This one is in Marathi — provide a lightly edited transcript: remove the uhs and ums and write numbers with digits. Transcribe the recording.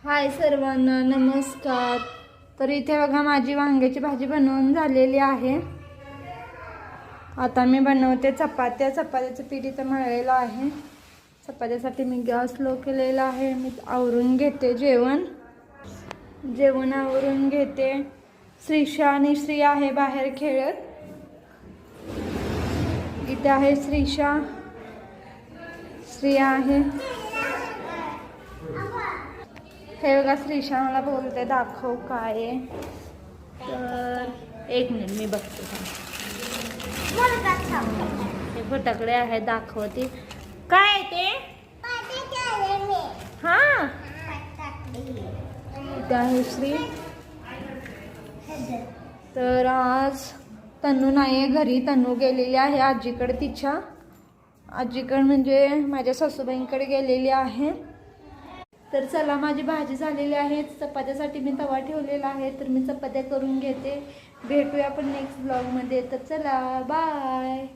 हाय सर्वांना नमस्कार। तर इथे बघा माझी वांग्याची भाजी बनवून झालेली आहे। आता मी बनवते चपात्या। चपात्याचं पीठ इथं मळलेलं आहे। चपात्यासाठी मी गॅस लो केलेला आहे। मी आवरून घेते जेवण आवरून घेते। श्रीशा आणि श्री आहे बाहेर खेळत। इथे आहे श्रीशा, श्री आहे। हे बघा श्रीशा मला बोलते दाखव काय आहे। तर एक मिनिट मी बघते। हे फटाकडे आहे दाखवते काय आहे ते। हा इथे आहे श्री। तर आज तनू नाही आहे घरी। तनू गेलेली आहे आजीकडे। तिच्या आजीकडे म्हणजे माझ्या सासूबाईंकडे गेलेली आहे। तर चला माझी भाजी झालेली आहे। चपात्यासाठी मी तवा ठेवलेला आहे। तर मी चपात्या करून घेते। भेटूया आपण नेक्स्ट ब्लॉगमध्ये। तर चला बाय।